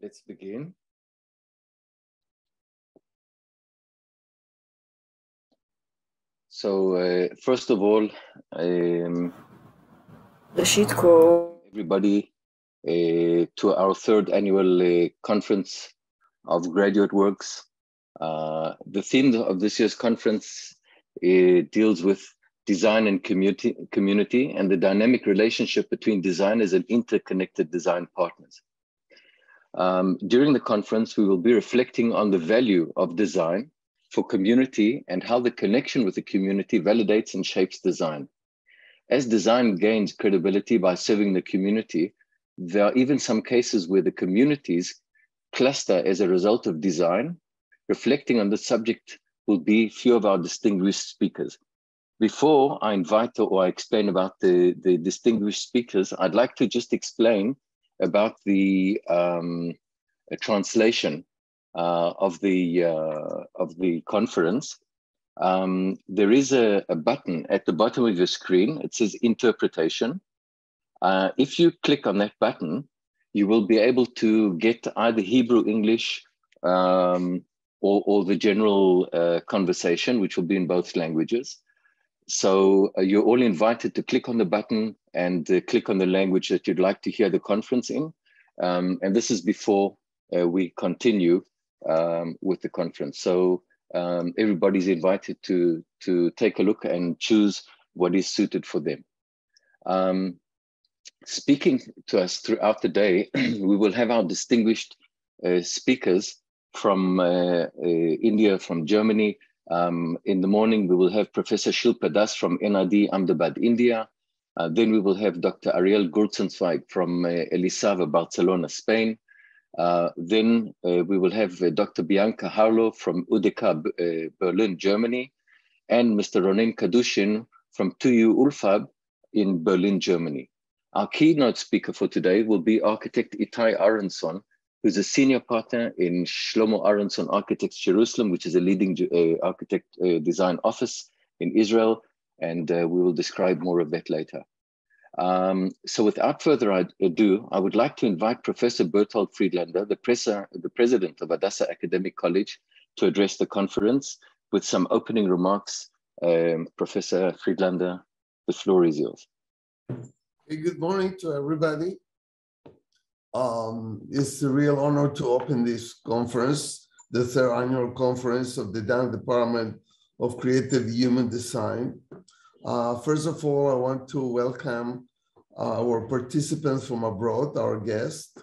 Let's begin. So first of all, everybody to our third annual conference of graduate works. The theme of this year's conference deals with design and community and the dynamic relationship between designers and interconnected design partners. During the conference, we will be reflecting on the value of design for community and how the connection with the community validates and shapes design. As design gains credibility by serving the community, there are even some cases where the communities cluster as a result of design. Reflecting on the subject will be few of our distinguished speakers. Before I invite or I explain about the distinguished speakers, I'd like to just explain about the translation of the conference. There is a button at the bottom of your screen. It says interpretation. If you click on that button, you will be able to get either Hebrew, English, or the general conversation, which will be in both languages. So you're all invited to click on the button and click on the language that you'd like to hear the conference in. And this is before we continue with the conference. So everybody's invited to take a look and choose what is suited for them. Speaking to us throughout the day, we will have our distinguished speakers from India, from Germany. In the morning, we will have Professor Shilpa Das from NID Ahmedabad, India. Then we will have Dr. Ariel Gurzenzweig from Elisava, Barcelona, Spain. Then we will have Dr. Bianca Harlow from UDK, Berlin, Germany, and Mr. Ronen Kadushin from TU Ulfab in Berlin, Germany. Our keynote speaker for today will be architect Itai Aronson, who's a senior partner in Shlomo Aronson Architects Jerusalem, which is a leading architect design office in Israel. And we will describe more of that later. So without further ado, I would like to invite Professor Berthold Friedlander, the president of Hadassah Academic College, to address the conference with some opening remarks. Professor Friedlander, the floor is yours. Hey, good morning to everybody. It's a real honor to open this conference, the third annual conference of the Dan Department of Creative Human Design. First of all, I want to welcome our participants from abroad, our guests,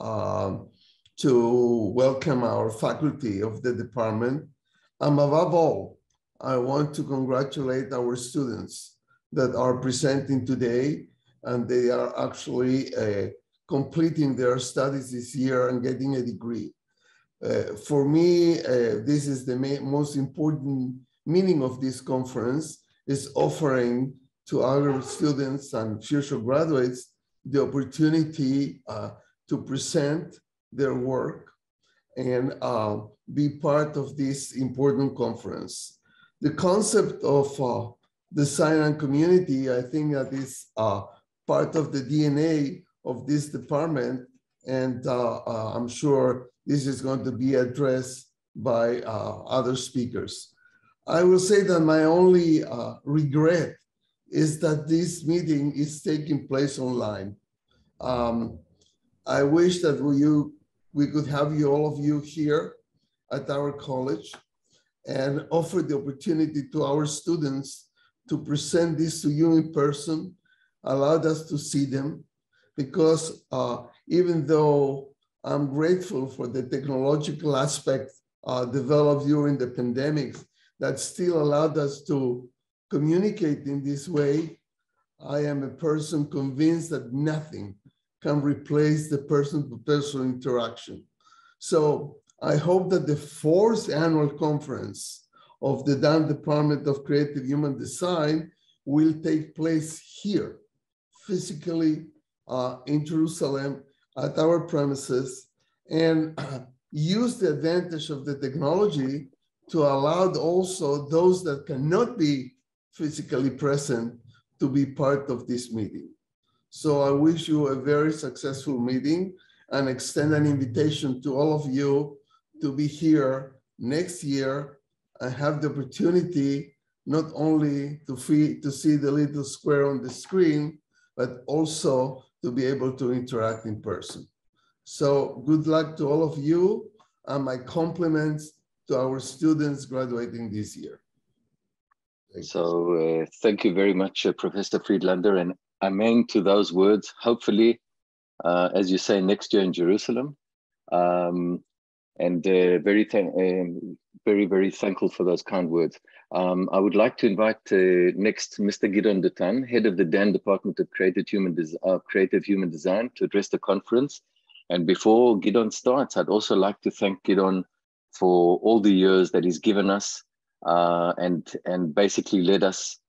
to welcome our faculty of the department. And above all, I want to congratulate our students that are presenting today, and they are actually completing their studies this year and getting a degree. For me, this is the most important meaning of this conference, is offering to our students and future graduates the opportunity to present their work and be part of this important conference. The concept of design and community, I think that is part of the DNA of this department, and I'm sure this is going to be addressed by other speakers. I will say that my only regret is that this meeting is taking place online. I wish that we could have all of you here at our college and offer the opportunity to our students to present this to you in person, allowed us to see them, because even though I'm grateful for the technological aspect developed during the pandemic that still allowed us to communicate in this way, I am a person convinced that nothing can replace the person-to-person interaction. So I hope that the fourth annual conference of the Dan Department of Creative Human Design will take place here, physically in Jerusalem at our premises, and use the advantage of the technology to allow also those that cannot be physically present to be part of this meeting. So I wish you a very successful meeting, and extend an invitation to all of you to be here next year and have the opportunity not only to see the little square on the screen, but also to be able to interact in person. So good luck to all of you, and my compliments to our students graduating this year. Thank you very much, Professor Friedlander, and amen to those words. Hopefully, as you say, next year in Jerusalem. Very, very thankful for those kind words. I would like to invite next Mr. Gidon Dutan, head of the DAN Department of Creative Human Design, to address the conference. And before Gidon starts, I'd also like to thank Gidon for all the years that he's given us and basically led us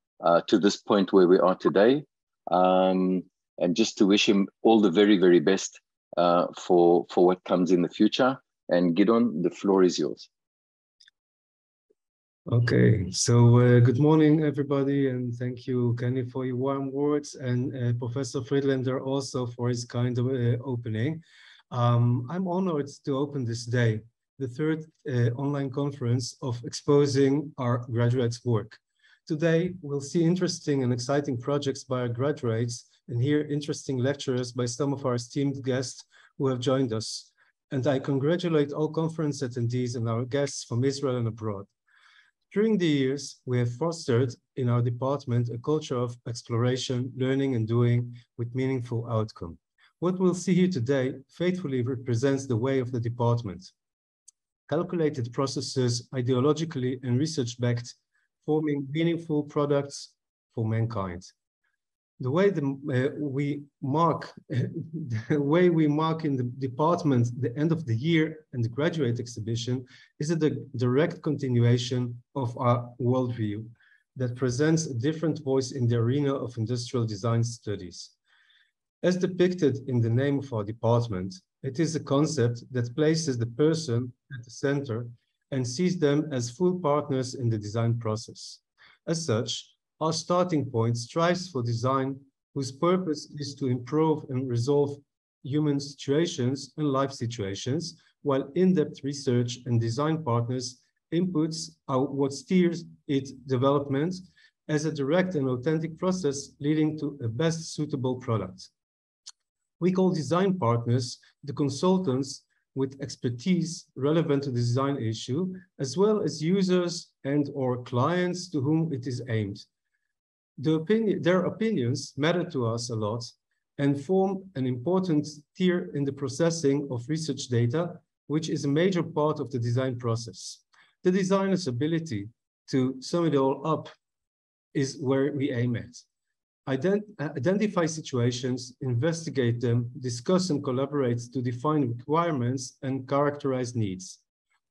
to this point where we are today. And just to wish him all the very, very best for what comes in the future. And Gidon, the floor is yours. Okay, so good morning, everybody, and thank you, Kenny, for your warm words, and Professor Friedlander also for his kind of opening. I'm honored to open this day, the third online conference of exposing our graduates' work. Today, we'll see interesting and exciting projects by our graduates and hear interesting lectures by some of our esteemed guests who have joined us. And I congratulate all conference attendees and our guests from Israel and abroad. During the years, we have fostered in our department a culture of exploration, learning, and doing with meaningful outcome. What we'll see here today faithfully represents the way of the department. Calculated processes, ideologically and research-backed, forming meaningful products for mankind. The way we mark in the department the end of the year and the graduate exhibition is a direct continuation of our worldview that presents a different voice in the arena of industrial design studies. As depicted in the name of our department, it is a concept that places the person at the center and sees them as full partners in the design process. As such, our starting point strives for design whose purpose is to improve and resolve human situations and life situations, while in-depth research and design partners inputs are what steers its development as a direct and authentic process leading to a best suitable product. We call design partners the consultants with expertise relevant to the design issue, as well as users and or clients to whom it is aimed. Their opinions matter to us a lot and form an important tier in the processing of research data, which is a major part of the design process. The designer's ability to sum it all up is where we aim at. Identify situations, investigate them, discuss and collaborate to define requirements and characterize needs.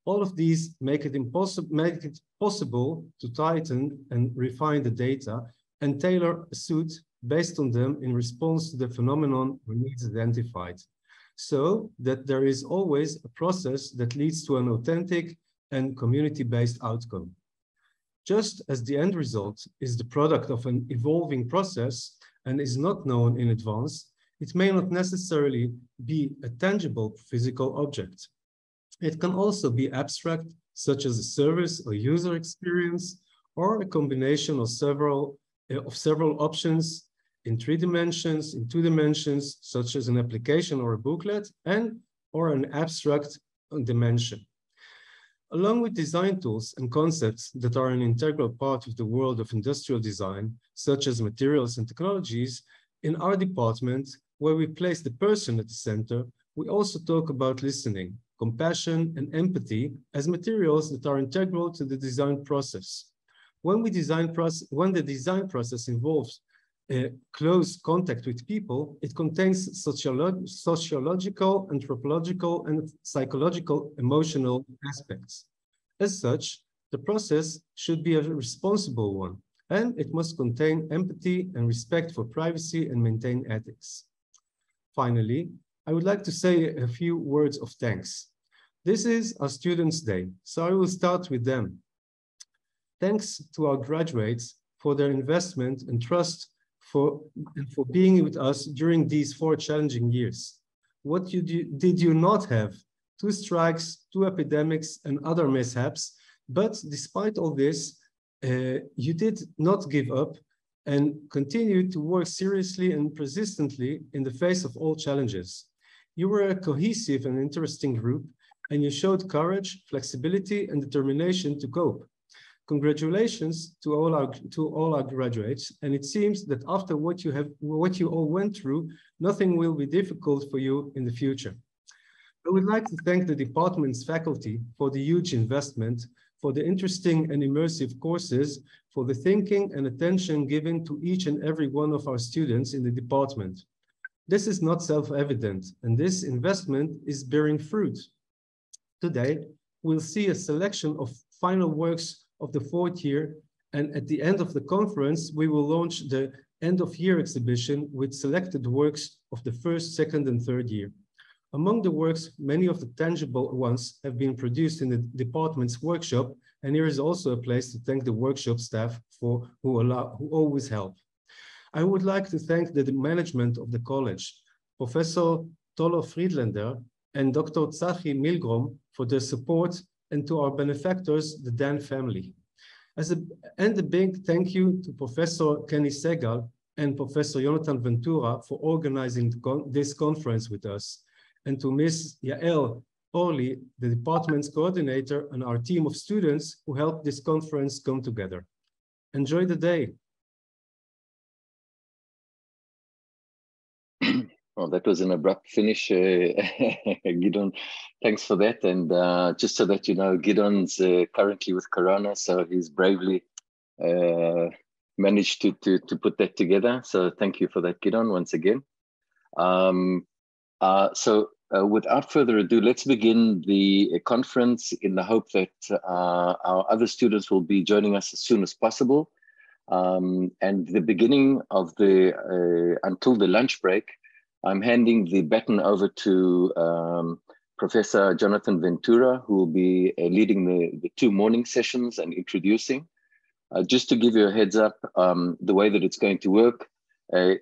All of these make it possible to tighten and refine the data and tailor a suit based on them in response to the phenomenon or needs identified, so that there is always a process that leads to an authentic and community-based outcome. Just as the end result is the product of an evolving process and is not known in advance, it may not necessarily be a tangible physical object. It can also be abstract, such as a service or user experience, or a combination of several options in 3 dimensions, in 2 dimensions, such as an application or a booklet, or an abstract dimension. Along with design tools and concepts that are an integral part of the world of industrial design, such as materials and technologies, in our department, where we place the person at the center, we also talk about listening, compassion, and empathy as materials that are integral to the design process. When the design process involves close contact with people, it contains sociological, anthropological, and psychological emotional aspects. As such, the process should be a responsible one, and it must contain empathy and respect for privacy and maintain ethics. Finally, I would like to say a few words of thanks. This is our Students' Day, so I will start with them. Thanks to our graduates for their investment and trust and for being with us during these 4 challenging years. What did you not have? 2 strikes, 2 epidemics, and other mishaps. But despite all this, you did not give up and continued to work seriously and persistently in the face of all challenges. You were a cohesive and interesting group, and you showed courage, flexibility, and determination to cope. Congratulations to all our graduates, and it seems that after what you all went through, nothing will be difficult for you in the future. I would like to thank the department's faculty for the huge investment, for the interesting and immersive courses, for the thinking and attention given to each and every one of our students in the department. This is not self-evident, and this investment is bearing fruit. Today, we'll see a selection of final works of the 4th year, and at the end of the conference, we will launch the end-of-year exhibition with selected works of the 1st, 2nd, and 3rd year. Among the works, many of the tangible ones have been produced in the department's workshop, and here is also a place to thank the workshop staff who always help. I would like to thank the management of the college, Professor Tolo Friedlander and Dr. Tzachi Milgrom for their support, and to our benefactors, the Dan family. And a big thank you to Professor Kenny Segal and Professor Jonathan Ventura for organizing this conference with us, and to Ms. Yael Orly, the department's coordinator, and our team of students who helped this conference come together. Enjoy the day. Well, that was an abrupt finish, Gidon. Thanks for that. And just so that you know, Gidon's currently with Corona, so he's bravely managed to put that together. So thank you for that, Gidon, once again. Without further ado, let's begin the conference in the hope that our other students will be joining us as soon as possible. And the beginning of the, until the lunch break, I'm handing the baton over to Professor Jonathan Ventura, who will be leading the 2 morning sessions and introducing. Just to give you a heads up, the way that it's going to work,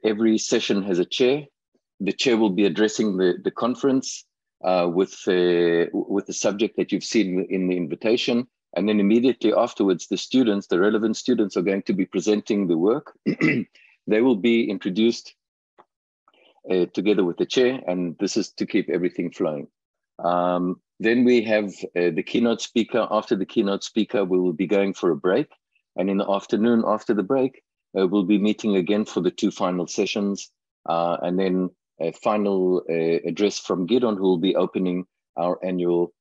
every session has a chair. The chair will be addressing the conference with the subject that you've seen in the invitation. And then immediately afterwards, the students, the relevant students, are going to be presenting the work. They will be introduced together with the chair, and this is to keep everything flowing. Then we have the keynote speaker. After the keynote speaker, we will be going for a break. And in the afternoon, after the break, we'll be meeting again for the 2 final sessions. And then a final address from Gidon, who will be opening our annual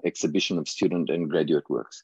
exhibition of student and graduate works.